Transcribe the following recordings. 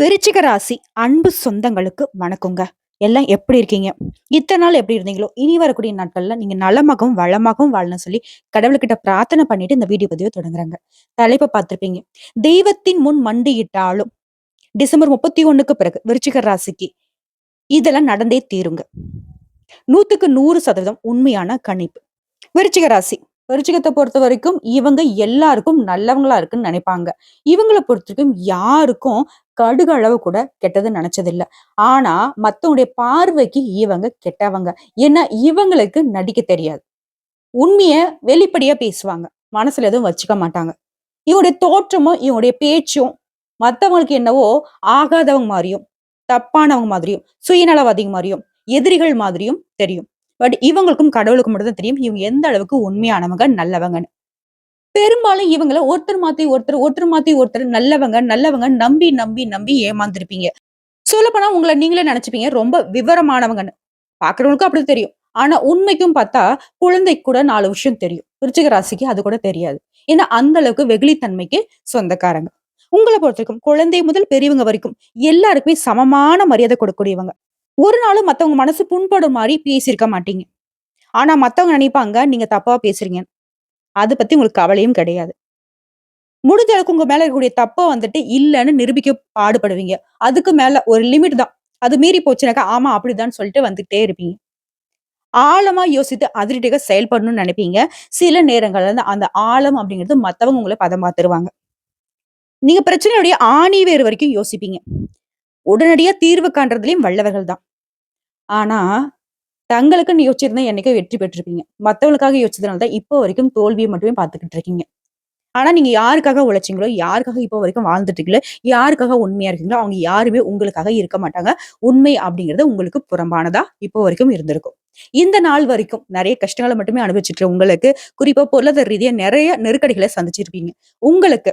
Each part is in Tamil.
விருச்சிக ராசி அன்பு சொந்தங்களுக்கு வணக்கங்க. எல்லாம் எப்படி இருக்கீங்க? இத்தனை நாள் எப்படி இருந்தீங்களோ, இனி வரக்கூடிய நாட்கள்ல நீங்க நலமாகவும், வளமாகவும் வாழணும்னு சொல்லி கடவுள்கிட்ட பிரார்த்தனை பண்ணிட்டு இந்த வீடியோ பதிவ தொடங்குறேங்க. தலைப்ப பார்த்திருப்பீங்க. தெய்வத்தின் முன் மண்டியிட்டாலும் டிசம்பர் 31க்கு பிறகு விருச்சிக ராசிக்கு இதெல்லாம் நடந்தே தீருங்க. 100க்கு 100% உண்மையான கணிப்பு. விருச்சிக ராசி. விருச்சிகத்தை பொறுத்தவரைக்கும் இவங்க எல்லாருக்கும் நல்லவங்களா இருக்குன்னு நினைப்பாங்க. இவங்கள பொறுத்தவரைக்கும் யாருக்கும் கடுகு அளவு கூட கெட்டது நினைச்சதில்ல. ஆனா மத்தவங்களுடைய பார்வைக்கு இவங்க கெட்டவங்க. ஏன்னா இவங்களுக்கு நடிக்க தெரியாது. உண்மைய வெளிப்படையா பேசுவாங்க. மனசுல எதுவும் வச்சுக்க மாட்டாங்க. இவங்களுடைய தோற்றமும், இவங்களுடைய பேச்சும் மத்தவங்களுக்கு என்னவோ ஆகாதவங்க மாரியும், தப்பானவங்க மாதிரியும், சுயநலவாதிங்க மாரியும், எதிரிகள் மாதிரியும் தெரியும். பட் இவங்களுக்கும் கடவுளுக்கும் மட்டும் தான் தெரியும். இவங்க எந்த அளவுக்கு உண்மையானவங்க, நல்லவங்கன்னு. பெரும்பாலும் இவங்கள ஒருத்தர் மாத்தி ஒருத்தர், ஒருத்தர் மாத்தி ஒருத்தர் நல்லவங்க, நல்லவங்க நம்பி, நம்பி, நம்பி ஏமாந்துருப்பீங்க. சொல்லப்போனா உங்கள நீங்களே நெனச்சுப்பீங்க ரொம்ப விவரமானவங்கன்னு. பாக்குறவங்களுக்கும் அப்படி தெரியும். ஆனா உண்மைக்கும் பார்த்தா, குழந்தைக்கு கூட 4 விஷயம் தெரியும். விருச்சிக ராசிக்கு அது கூட தெரியாது. ஏன்னா அந்த அளவுக்கு வெகுளித்தன்மைக்கு சொந்தக்காரங்க. உங்கள பொறுத்தவரைக்கும் குழந்தை முதல் பெரியவங்க வரைக்கும் எல்லாருக்குமே சமமான மரியாதை கொடுக்கக்கூடியவங்க. ஒரு நாளும் மத்தவங்க மனசு புண்படும் மாரி பேசியிருக்க மாட்டீங்க. ஆனா மத்தவங்க நினைப்பாங்க, நீங்க தப்பா பேசுறீங்க. அத பத்தி உங்களுக்கு கவலையும் கிடையாது. முடிஞ்ச அளவுக்கு உங்க மேல இருக்கக்கூடிய தப்ப வந்துட்டு இல்லன்னு நிரூபிக்க பாடுபடுவீங்க. அதுக்கு மேல ஒரு லிமிட் தான். அது மீறி போச்சுனாக்கா, ஆமா அப்படிதான்னு சொல்லிட்டு வந்துட்டே இருப்பீங்க. ஆழமா யோசித்து அதிரடியாக செயல்படணும்னு நினைப்பீங்க. சில நேரங்கள்ல அந்த ஆழம் அப்படிங்கிறது மத்தவங்க உங்கள பதம் பார்த்துருவாங்க. நீங்க பிரச்சனையுடைய ஆணி வேர் வரைக்கும் யோசிப்பீங்க. உடனடியா தீர்வு காண்றதுலயும் வல்லவர்கள் தான். ஆனா, தங்களுக்குன்னு யோசிச்சிருந்தா என்னைக்கோ வெற்றி பெற்றிருப்பீங்க. மத்தவங்களுக்காக யோசிச்சதுனால தான் இப்போ வரைக்கும் தோல்விய மட்டுமே பார்த்துக்கிட்டு இருக்கீங்க. ஆனா நீங்க யாருக்காக உழைச்சீங்களோ, யாருக்காக இப்போ வரைக்கும் வாழ்ந்துட்டு இருக்கீங்களோ, யாருக்காக உண்மையா இருக்கீங்களோ, அவங்க யாருமே உங்களுக்காக இருக்க மாட்டாங்க. உண்மை அப்படிங்கிறது உங்களுக்கு புறம்பானதா இப்போ வரைக்கும் இருந்திருக்கும். இந்த நாள் வரைக்கும் நெறைய கஷ்டங்கள மட்டுமே அனுபவிச்சுட்டு உங்களுக்கு, குறிப்பா பொருளாதார ரீதியா நெறைய நெருக்கடிகள சந்திச்சிருப்பீங்க. உங்களுக்கு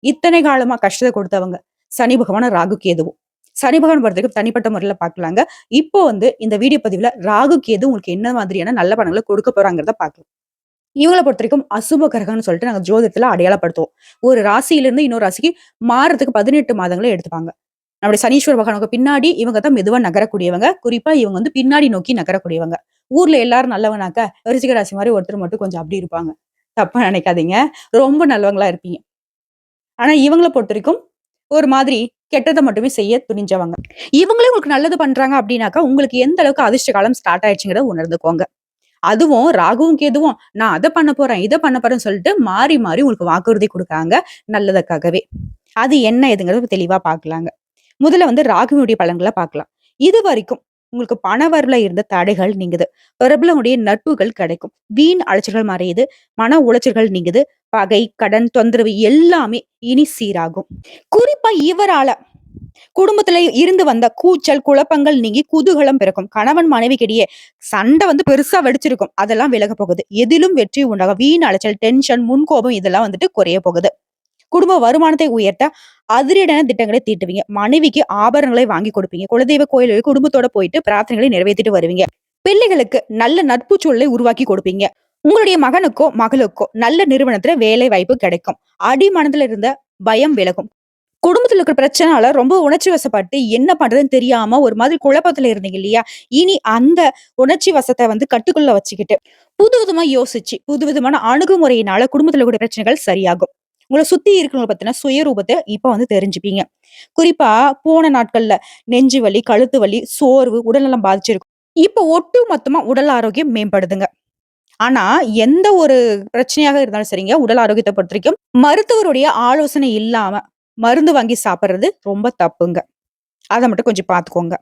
இத்தனை காலமா கஷ்டத்த குடுத்தவங்க, சனி பகவானும், ராகு கேதுவும். சனி பகவான் பொறுத்தவரைக்கும் தனிப்பட்ட முறையில பார்க்கலாங்க. இப்போ இந்த வீடியோ பதிவுல ராகு கேது உங்களுக்கு என்ன மாதிரியான நல்ல பலன்கள கொடுக்க போறாங்கிறத பார்க்கலாம். இவங்கள பொறுத்தவரைக்கும் அசுப கிரகம்னு சொல்லிட்டு நாங்க ஜோதிடத்துல அடையாளப்படுத்துவோம். ஒரு ராசியிலிருந்து இன்னொரு ராசிக்கு மாறுறதுக்கு 18 மாதங்கள எடுத்துப்பாங்க. நம்முடைய சனீஸ்வர பகவானுக்கு பின்னாடி இவங்க தான் மெதுவா நகரக்கூடியவங்க. குறிப்பா இவங்க பின்னாடி நோக்கி நகரக்கூடியவங்க. ஊர்ல எல்லாரும் நல்லவனாக்க, விருச்சிக ராசி மாரி ஒருத்தர் மட்டும் கொஞ்சம் அப்படி இருப்பாங்க. தப்பா நினைக்காதீங்க. ரொம்ப நல்லவங்களா இருப்பீங்க. ஆனா இவங்கள பொறுத்தவரைக்கும் ஒரு மாதிரி கெட்டத மட்டுமே செய்ய துணிஞ்சவங்க. இவங்களே உங்களுக்கு நல்லது பண்றாங்க அப்படின்னாக்கா, உங்களுக்கு எந்த அளவுக்கு அதிர்ஷ்ட காலம் ஸ்டார்ட் ஆயிடுச்சுங்கிறத உணர்ந்துக்கோங்க. அதுவும் ராகுவும் கேதுவும் நான் அத பண்ண போறேன், இத பண்ண போறேன்னு சொல்லிட்டு மாறி, மாறி உங்களுக்கு வாக்குறுதி குடுக்குறாங்க நல்லதுக்காகவே. அது என்ன ஏதுங்கிறத தெளிவா பார்க்கலாங்க. முதல்ல ராகுவினுடைய பலன்கள பார்க்கலாம். இதுவரைக்கும் உங்களுக்கு பண வரவுல இருந்த தடைகள் நீங்குது. பிரபலங்களுடைய நட்புகள் கிடைக்கும். வீண் அலைச்சல்கள் மறையுது. மன உளைச்சல்கள் நீங்குது. பகை, கடன், தொந்தரவு எல்லாமே இனி சீராகும். குறிப்பா இவரால குடும்பத்துல இருந்து வந்த கூச்சல், குழப்பங்கள் நீங்கி குதூகலம் பிறக்கும். கணவன் மனைவிக்கிடையே சண்டை பெருசா வெடிச்சிருக்கும். அதெல்லாம் விலக போகுது. எதிலும் வெற்றி உண்டாகும். வீண் அலைச்சல், டென்ஷன், முன்கோபம் இதெல்லாம் குறைய போகுது. குடும்ப வருமானத்தை உயர்த்த அதிரடியான திட்டங்களை தீட்டுவீங்க. மனைவிக்கு ஆபரணங்களை வாங்கி கொடுப்பீங்க. குலதெய்வ கோயிலுக்கு குடும்பத்தோட போயிட்டு பிரார்த்தனைகளை நிறைவேற்றிட்டு வருவீங்க. பிள்ளைகளுக்கு நல்ல நட்பு சூழலை உருவாக்கி கொடுப்பீங்க. உங்களுடைய மகனுக்கோ மகளுக்கோ நல்ல நிறுவனத்துல வேலை வாய்ப்பு கிடைக்கும். அடிமனதுல இருந்த பயம் விலகும். குடும்பத்துல இருக்கிற பிரச்சனால ரொம்ப உணர்ச்சி வசப்பட்டு என்ன பண்றதுன்னு தெரியாம ஒரு மாதிரி குழப்பத்துல இருந்தீங்க இல்லையா? இனி அந்த உணர்ச்சி வசத்த கட்டுக்குள்ள வச்சுக்கிட்டு, புதுவிதமா யோசிச்சு, புதுவிதமான அணுகுமுறையினால குடும்பத்துல கூடிய பிரச்சனைகள் சரியாகும். உங்கள சுத்தி இருக்கிறவங்கள பத்தின சுயரூபத்த இப்ப தெரிஞ்சுப்பீங்க. குறிப்பா போன நாட்கள்ல நெஞ்சு வலி, கழுத்து வலி, சோர்வு, உடல்நலம் பாதிச்சிருக்கும். இப்ப ஒட்டு மொத்தமா உடல் ஆரோக்கியம் மேம்படுதுங்க. ஆனா எந்த ஒரு பிரச்சனையாக இருந்தாலும் சரிங்க, உடல் ஆரோக்கியத்த பொறுத்தவரைக்கும் மருத்துவருடைய ஆலோசனை இல்லாம மருந்து வாங்கி சாப்பிடுறது ரொம்ப தப்புங்க. அத மட்டும் கொஞ்சம் பார்த்துக்கோங்க.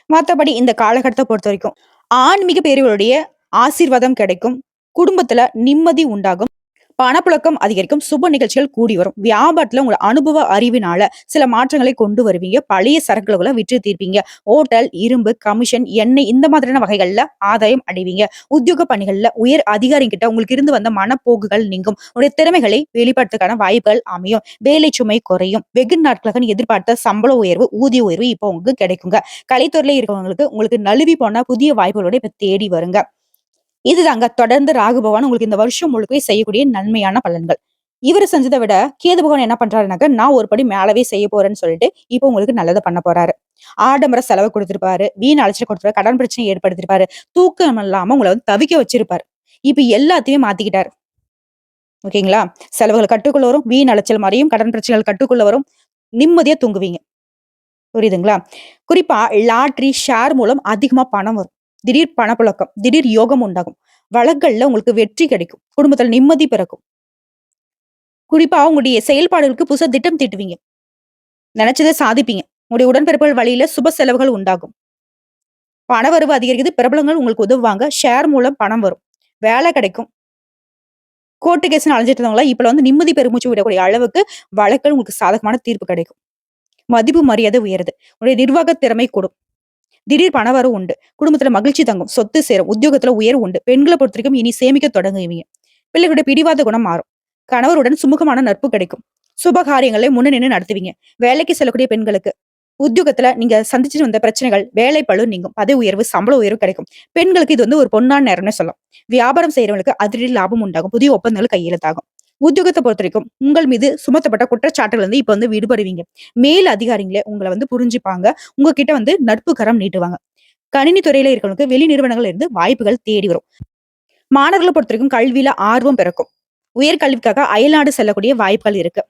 மத்தபடி இந்த காலகட்டத்த பொறுத்தவரைக்கும் ஆன்மீக பெரியவருடைய ஆசீர்வாதம் கிடைக்கும். குடும்பத்துல நிம்மதி உண்டாகும். பணப்புழக்கம் அதிகரிக்கும். சுப நிகழ்ச்சிகள் கூடி வரும். வியாபாரத்துல உங்க அனுபவ அறிவினால சில மாற்றங்களை கொண்டு வருவீங்க. பழைய சரக்குகளை விற்று தீர்ப்பீங்க. ஓட்டல், இரும்பு, கமிஷன், எண்ணெய் இந்த மாதிரியான வகைகள்ல ஆதாயம் அடைவீங்க. உத்தியோக பணிகள்ல உயர் அதிகாரி கிட்ட உங்களுக்கு இருந்து வந்த மனப்போக்குகள் நீங்கும். உங்களுடைய திறமைகளை வெளிப்படுத்துக்கான வாய்ப்புகள் அமையும். வேலை சுமை குறையும். வெகு நாட்களாக நீங்க எதிர்பார்த்த சம்பள உயர்வு, ஊதிய உயர்வு இப்போ உங்களுக்கு கிடைக்குங்க. கலைத்துறையில இருக்கவங்களுக்கு உங்களுக்கு நழுவி போன புதிய வாய்ப்புகளோட இப்ப தேடி வருங்க. இதுதாங்க தொடர்ந்து ராகு பகவான் உங்களுக்கு இந்த வருஷம் முழுக்கவே செய்யக்கூடிய நன்மையான பலன்கள். இவரு செஞ்சத விட கேது பகவான் என்ன பண்றாருனாக்க, நான் ஒரு படி மேலவே செய்ய போறேன்னு சொல்லிட்டு, இப்ப உங்களுக்கு நல்லத பண்ண போறாரு. ஆடம்பர செலவு குடுத்திருப்பாரு. வீண் அலைச்சல் குடுத்திருப்பாரு. கடன் பிரச்சனைய ஏற்படுத்தியிருப்பாரு. தூக்கம் இல்லாம உங்கள வந்து தவிக்க வச்சிருப்பாரு. இப்ப எல்லாத்தையுமே மாத்திக்கிட்டாரு. ஓகேங்களா? செலவுகள் கட்டுக்குள்ள வரும். வீண் அலைச்சல் மாரியும், கடன் பிரச்சனைகள் கட்டுக்குள்ள வரும். நிம்மதியா தூங்குவீங்க. புரியுதுங்களா? குறிப்பா லாட்டரி, ஷேர் மூலம் அதிகமா பணம் வரும். திடீர் பணப்புழக்கம், திடீர் யோகம் உண்டாகும். வழக்குகள்ல உங்களுக்கு வெற்றி கிடைக்கும். குடும்பத்துல நிம்மதி பிறக்கும். குறிப்பா உங்களுடைய செயல்பாடுகளுக்கு புதுசா திட்டம் தீட்டுவீங்க. நினைச்சத சாதிப்பீங்க. உங்களுடைய உடன்பிறப்புகள் வழியில சுப செலவுகள் உண்டாகும். பணவரவு அதிகரிக்குது. பிரபலங்கள் உங்களுக்கு உதவுவாங்க. ஷேர் மூலம் பணம் வரும். வேலை கிடைக்கும். கோர்ட்டு கேஸ்ன்னு அலைஞ்சிட்டு இருந்தவங்கலாம் இப்ப வந்து நிம்மதி பெருமூச்சு விடக்கூடிய அளவுக்கு வழக்குகள் உங்களுக்கு சாதகமான தீர்ப்பு கிடைக்கும். மதிப்பு மரியாதை உயருது. உங்களுடைய நிர்வாக திறமை கூடும். திடீர் பணவரவு உண்டு. குடும்பத்துல மகிழ்ச்சி தங்கும். சொத்து சேரும். உத்தியோகத்துல உயர்வு உண்டு. பெண்கள பொறுத்தவரைக்கும் இனி சேமிக்க தொடங்குவீங்க. பிள்ளைகளுடைய பிடிவாத குணம் மாறும். கணவருடன் சுமூகமான நட்பு கிடைக்கும். சுப காரியங்களை முன்ன நின்னு நடத்துவீங்க. வேலைக்கு செல்லக்கூடிய பெண்களுக்கு உத்தியோகத்துல நீங்க சந்திச்சுட்டு வந்த பிரச்சனைகள், வேலை பளு நீங்கும். பதவி உயர்வு, சம்பள உயர்வு கிடைக்கும். பெண்களுக்கு இது வந்து ஒரு பொன்னான நேரம்னு சொல்லலாம். வியாபாரம் செய்றவங்களுக்கு அதிரடி லாபம் உண்டாகும். புதிய ஒப்பந்தங்கள் கையெழுத்தாகும். உத்தியோகத்த பொறுத்தவரைக்கும் உங்கள் மீது சுமத்தப்பட்ட குற்றச்சாட்டுகள் வந்து இப்ப வந்து விடுபடுவீங்க. மேல் அதிகாரிங்களே உங்கள வந்து புரிஞ்சுப்பாங்க. உங்ககிட்ட வந்து நட்பு கரம் நீட்டுவாங்க. கணினி துறையில இருக்கிறவங்களுக்கு வெளி நிறுவனங்கள்ல இருந்து வாய்ப்புகள் தேடி வரும். மாணவர்கள பொறுத்தவரைக்கும் கல்வியில ஆர்வம் பிறக்கும். உயர்கல்விக்காக அயல்நாடு செல்லக்கூடிய வாய்ப்புகள் இருக்கு.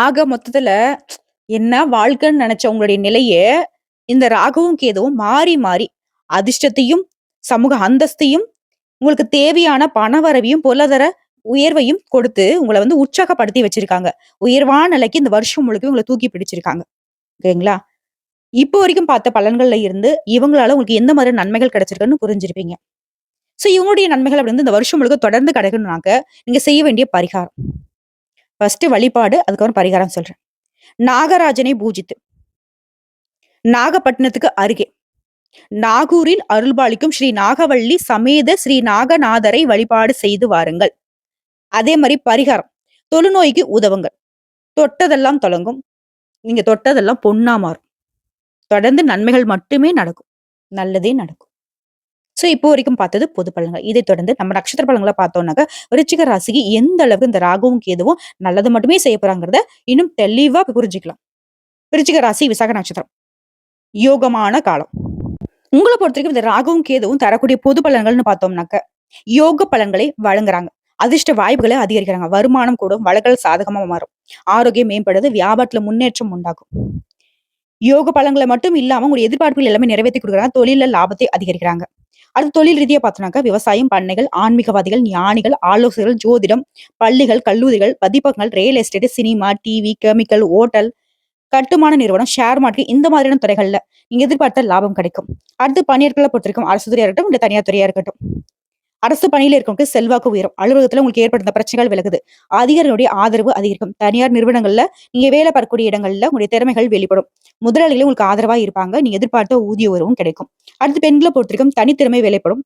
ஆக மொத்தத்துல என்ன வாழ்க்கைன்னு நினைச்ச உங்களுடைய நிலைய, இந்த ராகுவும், கேதுவும் மாறி, மாறி அதிர்ஷ்டத்தையும், சமூக அந்தஸ்தையும், உங்களுக்கு தேவையான பணவரவையும், பொருளாதார உயர்வையும் கொடுத்து, உங்கள வந்து உற்சாகப்படுத்தி வச்சிருக்காங்க. உயர்வான நிலைக்கு இந்த வருஷம் முழுக்க உங்கள தூக்கி பிடிச்சிருக்காங்க. ஓகேங்களா? இப்போ வரைக்கும் பார்த்த பலன்கள்ல இருந்து, இவங்களால உங்களுக்கு எந்த மாரி நன்மைகள் கிடைச்சிருக்குன்னு புரிஞ்சிருப்பீங்க. இவங்களுடைய நன்மைகள் அப்படி வந்து இந்த வருஷம் முழுக்க தொடர்ந்து கிடைக்கணும்னாக்க, நீங்க செய்ய வேண்டிய பரிகாரம். ஃபர்ஸ்ட்டு வழிபாடு, அதுக்கப்புறம் பரிகாரம் சொல்றேன். நாகராஜனை பூஜித்து, நாகப்பட்டினத்துக்கு அருகே நாகூரில் அருள்பாலிக்கும் ஸ்ரீ நாகவள்ளி சமேத ஸ்ரீ நாகநாதரை வழிபாடு செய்து வாருங்கள். அதே மாரி பரிகாரம். தொழுநோய்க்கு உதவுங்கள். தொட்டதெல்லாம் தொடங்கும். நீங்க தொட்டதெல்லாம் பொன்னா மாறும். தொடர்ந்து நன்மைகள் மட்டுமே நடக்கும். நல்லதே நடக்கும். இப்போ வரைக்கும் பார்த்தது பொது பலன்கள். இதைத் தொடர்ந்து நம்ம நட்சத்திர பலன்கள பார்த்தோம்னாக்க, விருச்சிக ராசிக்கு எந்த அளவுக்கு இந்த ராகுவும், கேதுவும் நல்லது மட்டுமே செய்ய போறாங்கிறத இன்னும் தெளிவா புரிஞ்சுக்கலாம். விருச்சிக ராசி, விசாக நட்சத்திரம். யோகமான காலம். உங்கள பொறுத்தவரைக்கும் இந்த ராகுவும், கேதுவும் தரக்கூடிய பொது பலன்கள்னு பார்த்தோம்னாக்க, யோக பலன்களை வழங்குறாங்க. அதிர்ஷ்ட வாய்ப்புகளை அதிகரிக்கிறாங்க. வருமானம் கூடும். வழக்குகள் சாதகமா மாறும். ஆரோக்கியம் மேம்படுது. வியாபாரத்துல முன்னேற்றம் உண்டாகும். யோக பலன்களை மட்டும் இல்லாம உங்களுடைய எதிர்பார்ப்புகள் எல்லாமே நிறைவேத்தி குடுக்குறாங்க. தொழில்ல லாபத்தை அதிகரிக்கிறாங்க. அடுத்து தொழில் ரீதியா பார்த்தோம்னாக்கா, விவசாயம், பண்ணைகள், ஆன்மீகவாதிகள், ஞானிகள், ஆலோசகர்கள், ஜோதிடம், பள்ளிகள், கல்லூரிகள், பதிப்பகங்கள், real estate, cinema, TV, chemical, hotel, கட்டுமான நிறுவனம், ஷேர் மார்க்கெட் இந்த மாதிரியான துறைகள்ல நீங்க எதிர்பார்த்த லாபம் கிடைக்கும். அடுத்து பணியாட்களை பொறுத்திருக்கும் அரசு துறையா இருக்கட்டும், இல்ல தனியார் துறையா இருக்கட்டும். அரசு பணியில இருக்கவங்களுக்கு செல்வாக்கு உயரும். அலுவலகத்துல உங்களுக்கு ஏற்படுத்த பிரச்சனைகள் விலகுது. அதிகாரிகளுடைய ஆதரவு அதிகரிக்கும். தனியார் நிறுவனங்கள்ல நீங்க வேலை பார்க்கக்கூடிய இடங்கள்ல உங்களுடைய திறமைகள் வெளிப்படும். முதலாளிகளும் உங்களுக்கு ஆதரவா இருப்பாங்க. நீங்க எதிர்பார்த்த ஊதிய உயர்வும் கிடைக்கும். அடுத்து பெண்களை பொறுத்திருக்கும் தனித்திறமை வெளிப்படும்.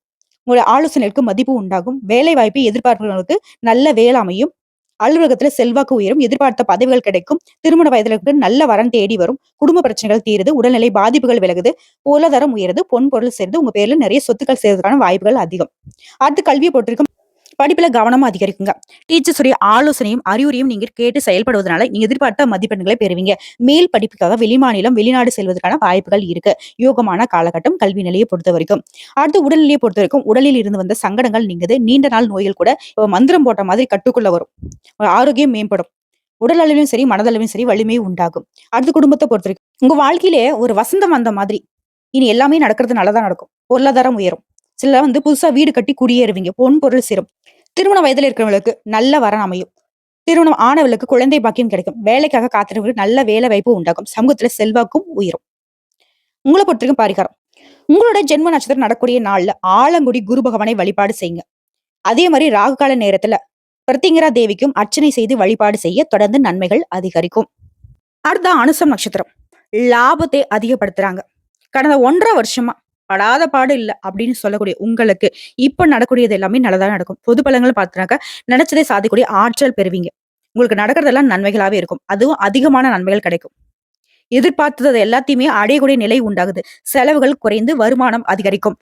உங்களுடைய ஆலோசனைகளுக்கு மதிப்பு உண்டாகும். வேலை வாய்ப்பு எதிர்பார்ப்புகளுக்கு நல்ல வேலை அமையும். அலுவலகத்துல செல்வாக்கு உயரும். எதிர்பார்த்த பதவிகள் கிடைக்கும். திருமண வயதுல இருக்கு நல்ல வரன் தேடி வரும். குடும்ப பிரச்சனைகள் தீருது. உடல்நிலை பாதிப்புகள் விலகுது. பொருளாதாரம் உயருது. பொன் பொருள் சேர்ந்து உங்க பேர்ல நிறைய சொத்துக்கள் சேர்வதற்கான வாய்ப்புகள் அதிகம். அடுத்து கல்வியை பொறுத்திருக்கும் படிப்புல கவனமா அதிகரிக்குங்க. டீச்சர்ஸ் உடைய ஆலோசனையும் அறிவுரையும் நீங்க கேட்டு செயல்படுவதனால நீங்க எதிர்பார்த்த மதிப்பெண்களை பெறுவீங்க. மேல் படிப்புக்காக வெளிமாநிலம், வெளிநாடு செல்வதற்கான வாய்ப்புகள் இருக்கு. யோகமான காலகட்டம் கல்வி நிலையை பொறுத்த வரைக்கும். அடுத்து உடல்நிலையை பொறுத்த வரைக்கும் உடலில் இருந்து வந்த சங்கடங்கள் நீங்குது. நீண்ட நாள் நோய்கள் கூட இப்ப மந்திரம் போட்ட மாதிரி கட்டுக்குள்ள வரும். ஆரோக்கியம் மேம்படும். உடல் அளவிலும் சரி, மனதளவிலும் சரி வலிமை உண்டாகும். அடுத்து குடும்பத்தை பொறுத்த வரைக்கும் உங்க வாழ்க்கையிலே ஒரு வசந்தம் வந்த மாதிரி இனி எல்லாமே நடக்கிறது நல்லதா நடக்கும். பொருளாதாரம் உயரும். சில வந்து புதுசா வீடு கட்டி குடியேறுவீங்க. பொன் பொருள் சேரும். திருமண வயதுல இருக்கிறவங்களுக்கு நல்ல வரன் அமையும். திருமணம் ஆனவர்களுக்கு குழந்தை பாக்கியம் கிடைக்கும். வேலைக்காக காத்திருவங்களுக்கு நல்ல வேலை வாய்ப்பு உண்டாகும். சமூகத்துல செல்வாக்கும் உயரும். உங்களை பொறுத்தவரைக்கும் பரிகாரம். உங்களோட ஜென்ம நட்சத்திரம் நடக்கூடிய நாள்ல ஆலங்குடி குரு பகவானை வழிபாடு செய்யுங்க. அதே மாதிரி ராகு கால நேரத்துல பிரத்திங்கரா தேவிக்கும் அர்ச்சனை செய்து வழிபாடு செய்ய தொடர்ந்து நன்மைகள் அதிகரிக்கும். அடுத்த அனுசம் நட்சத்திரம். லாபத்தை அதிகப்படுத்துறாங்க. கடந்த 1.5 வருஷமா படாத பாடு இல்ல அப்படின்னு சொல்லக்கூடிய உங்களுக்கு இப்ப நடக்கூடியது எல்லாமே நல்லதா நடக்கும். பொது பலன்கள் பார்த்தனாக்க நினைச்சதை சாதிக்கூடிய ஆற்றல் பெறுவீங்க. உங்களுக்கு நடக்கிறதெல்லாம் நன்மைகளாவே இருக்கும். அதுவும் அதிகமான நன்மைகள் கிடைக்கும். எதிர்பார்த்தது எல்லாத்தையுமே அடையக்கூடிய நிலை உண்டாகுது. செலவுகள் குறைந்து வருமானம் அதிகரிக்கும்.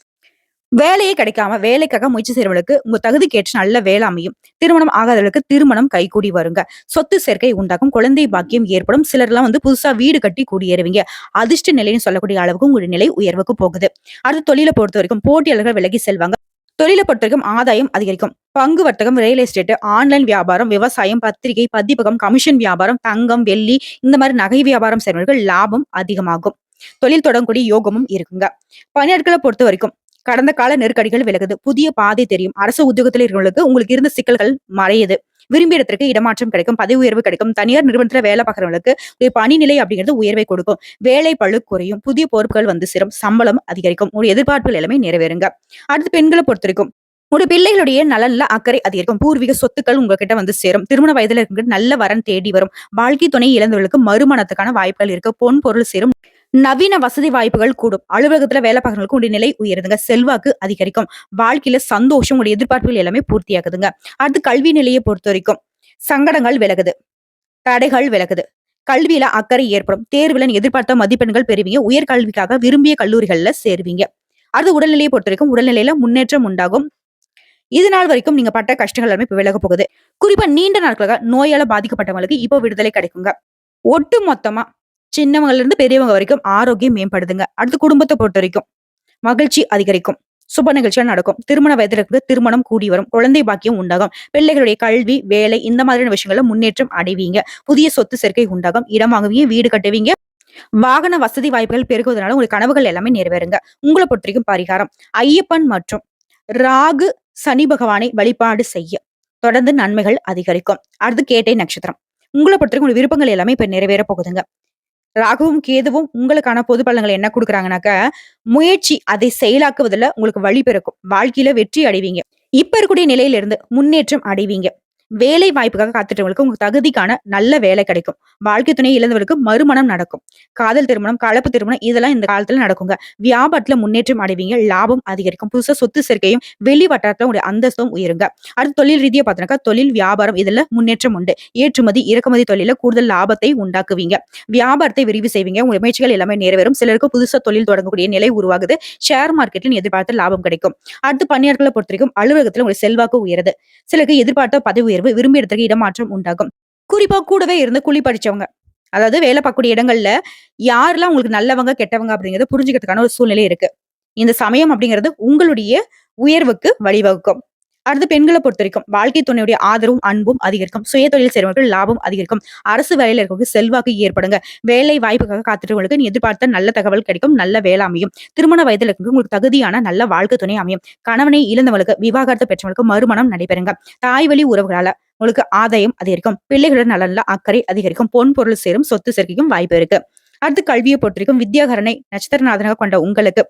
வேலையே கிடைக்காம வேலைக்காக முயற்சி செய்றவங்களுக்கு உங்க தகுதிக்கேற்ற நல்ல வேலை அமையும். திருமணம் ஆகாதவர்களுக்கு திருமணம் கைகூடி வருங்க. சொத்து சேர்க்கை உண்டாகும். குழந்தை பாக்கியம் ஏற்படும். சிலர்லாம் புதுசா வீடு கட்டி குடியேறுவீங்க. அதிர்ஷ்ட நிலைன்னு சொல்லக்கூடிய அளவுக்கு உங்களுடைய நிலை உயர்வுக்கு போகுது. அடுத்து தொழில பொறுத்தவரைக்கும் போட்டியாளர்கள் விலகி செல்வாங்க. தொழில பொறுத்தவரைக்கும் ஆதாயம் அதிகரிக்கும். பங்கு வர்த்தகம், ரியல் எஸ்டேட், ஆன்லைன் வியாபாரம், விவசாயம், பத்திரிகை, பதிப்பகம், கமிஷன் வியாபாரம், தங்கம், வெள்ளி இந்த மாதிரி நகை வியாபாரம் செய்றவர்கள் லாபம் அதிகமாகும். தொழில் தொடங்கக்கூடிய யோகமும் இருக்குங்க. பணியாட்களை பொறுத்த வரைக்கும் கடந்த கால நெருக்கடிகள் விலகுது. புதிய பாதை தெரியும். அரசு உத்தியோகத்தில் இருக்கிறவங்களுக்கு உங்களுக்கு இருந்த சிக்கல்கள் மறையுது. விரும்பிய இடத்திற்கு இடமாற்றம் கிடைக்கும். பதவி உயர்வு கிடைக்கும். தனியார் நிறுவனத்துல வேலை பார்க்கறவங்களுக்கு பணி நிலை அப்படிங்கிறது உயர்வை கொடுக்கும். வேலை பளு குறையும். புதிய பொறுப்புகள் சேரும். சம்பளம் அதிகரிக்கும். ஒரு எதிர்பார்ப்புகள் எல்லாமே நிறைவேறுங்க. அடுத்து பெண்களை பொறுத்த வரைக்கும் உங்களுடைய பிள்ளைகளுடைய நலன்ல அக்கறை அதிகரிக்கும். பூர்வீக சொத்துக்கள் உங்ககிட்ட சேரும். திருமண வயதுல இருக்கிற நல்ல வரன் தேடி வரும். வாழ்க்கை துணை இழந்தவர்களுக்கு மறுமணத்துக்கான வாய்ப்புகள் இருக்கு. பொன் பொருள் சேரும். நவீன வசதி வாய்ப்புகள் கூடும். அலுவலகத்துல வேலை பார்க்கறவங்களுக்கு உடைய நிலை உயருதுங்க. செல்வாக்கு அதிகரிக்கும். வாழ்க்கையில சந்தோஷம், உடைய எதிர்பார்ப்புகள் எல்லாமே பூர்த்தியாகுதுங்க. அடுத்து கல்வி நிலையை பொறுத்த வரைக்கும் சங்கடங்கள் விலகுது. தடைகள் விலகுது. கல்வியில அக்கறை ஏற்படும். தேர்வுல எதிர்பார்த்த மதிப்பெண்கள் பெறுவீங்க. உயர்கல்விக்காக விரும்பிய கல்லூரிகள்ல சேருவீங்க. அடுத்து உடல்நிலையை பொறுத்த வரைக்கும் உடல்நிலையில முன்னேற்றம் உண்டாகும். இது நாள் வரைக்கும் நீங்க பட்ட கஷ்டங்கள் எல்லாமே இப்ப விலக போகுது. குறிப்பா நீண்ட நாட்களாக நோயால பாதிக்கப்பட்டவங்களுக்கு இப்போ விடுதலை கிடைக்குங்க. ஒட்டு மொத்தமா சின்னவங்கல இருந்து பெரியவங்க வரைக்கும் ஆரோக்கியம் மேம்படுதுங்க. அடுத்து குடும்பத்தை பொறுத்த வரைக்கும் மகிழ்ச்சி அதிகரிக்கும். சுப நிகழ்ச்சிகள் நடக்கும். திருமண வயதில் இருக்கு திருமணம் கூடி வரும். குழந்தை பாக்கியம் உண்டாகும். பிள்ளைகளுடைய கல்வி, வேலை இந்த மாதிரியான விஷயங்கள்ல முன்னேற்றம் அடைவீங்க. புதிய சொத்து சேர்க்கை உண்டாகும். இடம் வாங்குவீங்க, வீடு கட்டுவீங்க. வாகன வசதி வாய்ப்புகள் பெருகுவதனால உங்களுக்கு கனவுகள் எல்லாமே நிறைவேறுங்க. உங்களை பொறுத்த வரைக்கும் பரிகாரம் ஐயப்பன் மற்றும் ராகு சனி பகவானை வழிபாடு செய்ய தொடர்ந்து நன்மைகள் அதிகரிக்கும். அடுத்து கேட்டை நட்சத்திரம். உங்களை பொறுத்த வரைக்கும் விருப்பங்கள் எல்லாமே இப்ப நிறைவேற போகுதுங்க. ராகுவும் கேதுவும் உங்களுக்கான பொது பலன்களை என்ன கொடுக்குறாங்கனாக்க முயற்சி அதை செயலாக்குவதில் உங்களுக்கு வழி பிறக்கும். வாழ்க்கையில வெற்றி அடைவீங்க. இப்ப இருக்கக்கூடிய நிலையில இருந்து முன்னேற்றம் அடைவீங்க. வேலை வாய்ப்புக்காக காத்துட்டவங்களுக்கு உங்க தகுதிக்கான நல்ல வேலை கிடைக்கும். வாழ்க்கை துணை இழந்தவர்களுக்கு மறுமணம் நடக்கும். காதல் திருமணம், கலப்பு திருமணம் இதெல்லாம் இந்த காலத்துல நடக்குங்க. வியாபாரத்துல முன்னேற்றம் அடைவீங்க. லாபம் அதிகரிக்கும். புதுசா சொத்து சேர்க்கையும் வெளி வட்டாரத்துல உங்களுடைய அந்தஸ்தும் உயருங்க. அடுத்து தொழில் ரீதியா பார்த்தோம்னாக்கா தொழில் வியாபாரம் இதுல முன்னேற்றம் உண்டு. ஏற்றுமதி இறக்குமதி தொழில கூடுதல் லாபத்தை உண்டாக்குவீங்க. வியாபாரத்தை விரிவு செய்வீங்க. உங்க முயற்சிகள் எல்லாமே நிறைவேறும். சிலருக்கு புதுசா தொழில் தொடங்கக்கூடிய நிலை உருவாகுது. ஷேர் மார்க்கெட்ல எதிர்பார்த்த லாபம் கிடைக்கும். அடுத்து பணியாட்களை பொறுத்த வரைக்கும் அலுவலகத்துல உங்களுடைய செல்வாக்கு உயருது. சிலருக்கு எதிர்பார்த்த பதவி உயர்வு, விரும்பிய இடத்துக்கு இடமாற்றம் உண்டாகும். குறிப்பா கூடவே இருந்து கூலி படிச்சவங்க, அதாவது வேலை பார்க்கக்கூடிய இடங்கள்ல யாரெல்லாம் உங்களுக்கு நல்லவங்க கெட்டவங்க அப்படிங்கறத புரிஞ்சுக்கிறதுக்கான ஒரு சூழ்நிலை இருக்கு. இந்த சமயம் அப்படிங்கிறது உங்களுடைய உயர்வுக்கு வழிவகுக்கும். அடுத்து பெண்களை பொறுத்த வரைக்கும் வாழ்க்கை துணையுடைய ஆதரவும் அன்பும் அதிகரிக்கும். சுய தொழில் செய்றவர்கள் லாபம் அதிகரிக்கும். அரசு வேலையில இருக்கவங்க செல்வாக்கு ஏற்படுங்க. வேலை வாய்ப்புக்காக காத்துட்டவங்களுக்கு நீ எதிர்பார்த்த நல்ல தகவல் கிடைக்கும். நல்ல வேலை அமையும். திருமண வயதுல இருக்கவங்க உங்களுக்கு தகுதியான நல்ல வாழ்க்கை துணை அமையும். கணவனை இழந்தவங்களுக்கு, விவாகரத்து பெற்றவங்களுக்கு மறுமணம் நடைபெறுங்க. தாய் வழி உறவுகளால உங்களுக்கு ஆதாயம் அதிகரிக்கும். பிள்ளைகளுடன் நலன்ல அக்கறை அதிகரிக்கும். பொன் பொருள் சேரும். சொத்து சேர்க்கைக்கும் வாய்ப்பு இருக்கு. அடுத்து கல்வியை பொறுத்த வரைக்கும் வித்யாகரனை நட்சத்திரநாதனாக கொண்ட உங்களுக்கு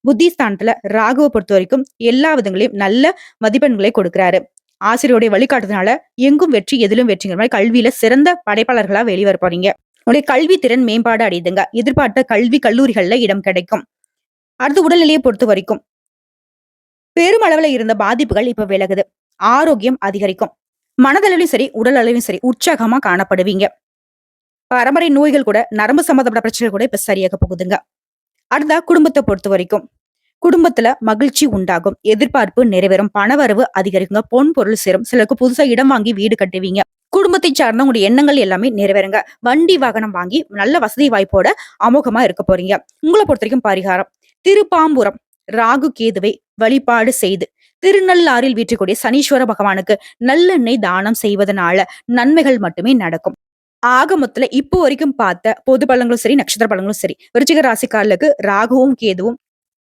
புத்திஸ்தானத்துல ராகுவை பொறுத்த வரைக்கும் எல்லா விதங்களையும் நல்ல மதிப்பெண்களை கொடுக்கிறாரு. ஆசிரியருடைய வழிகாட்டுறதுனால எங்கும் வெற்றி எதிலும் வெற்றிங்கிற மாதிரி கல்வியில சிறந்த படைப்பாளர்களா வெளிவர போறீங்க. உங்களுடைய கல்வி திறன் மேம்பாடு அடையுதுங்க. எதிர்பார்த்த கல்வி கல்லூரிகள்ல இடம் கிடைக்கும். அடுத்து உடல்நிலையை பொறுத்த வரைக்கும் பெருமளவுல இருந்த பாதிப்புகள் இப்ப விலகுது. ஆரோக்கியம் அதிகரிக்கும். மனதளவிலும் சரி உடல் அளவிலும் சரி உற்சாகமா காணப்படுவீங்க. பரம்பரை நோய்கள் கூட, நரம்பு சம்பந்தப்பட்ட பிரச்சனைகள் கூட இப்ப சரியாக போகுதுங்க. அடுத்த குடும்பத்தை பொறுத்த வரைக்கும் குடும்பத்துல மகிழ்ச்சி உண்டாகும். எதிர்பார்ப்பு நிறைவேறும். பணவரவு அதிகரிக்குங்க. பொன் பொருள் சேரும். சிலருக்கு புதுசா இடம் வாங்கி வீடு கட்டுவீங்க. குடும்பத்தை சார்ந்த உங்களுடைய எண்ணங்கள் எல்லாமே நிறைவேறுங்க. வண்டி வாகனம் வாங்கி நல்ல வசதி வாய்ப்போட அமோகமா இருக்க போறீங்க. உங்களை பொறுத்த வரைக்கும் பரிகாரம் திருப்பாம்புரம் ராகு கேதுவை வழிபாடு செய்து திருநள்ளாறில் வீற்றக்கூடிய சனீஸ்வர பகவானுக்கு நல்லெண்ணெய் தானம் செய்வதனால நன்மைகள் மட்டுமே நடக்கும். ஆக மொத்தத்துல இப்போ வரைக்கும் பார்த்த பொது பலன்களும் சரி, நட்சத்திர பலன்களும் சரி, விருச்சிக ராசிக்காரர்களுக்கு ராகுவும் கேதுவும்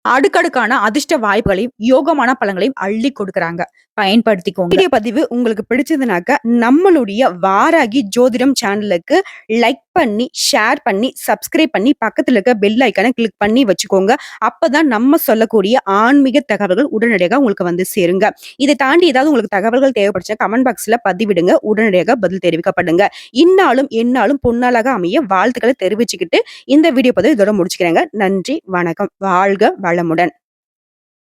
அடுக்கடுக்கான அதிர்ஷ்ட வாய்ப்புகளையும் யோகமான பலன்களையும் அள்ளி கொடுக்குறாங்க. பயன்படுத்திக்கோங்க. வீடியோ பதிவு உங்களுக்கு பிடிச்சதுனாக்க நம்மளுடைய வாராகி ஜோதிடம் சேனலுக்கு லைக் பண்ணி, ஷேர் பண்ணி, சப்ஸ்கிரைப் பண்ணி பக்கத்துல இருக்க பெல் ஐக்கானை கிளிக் பண்ணி வச்சுக்கோங்க. அப்பதான் நம்ம சொல்லக்கூடிய ஆன்மீக தகவல்கள் உடனடியாக உங்களுக்கு சேருங்க. இதை தாண்டி ஏதாவது உங்களுக்கு தகவல்கள் தேவைப்படுச்சா கமெண்ட் பாக்ஸ்ல பதிவிடுங்க. உடனடியாக பதில் தெரிவிக்கப்படுங்க. இந்நாளும் எந்நாளும் பொன்னாளாக அமைய வாழ்த்துக்களை தெரிவிச்சுக்கிட்டு இந்த வீடியோ பதிவு இதோட முடிச்சுக்கிறேங்க. நன்றி, வணக்கம், வாழ்க வளமுடன்.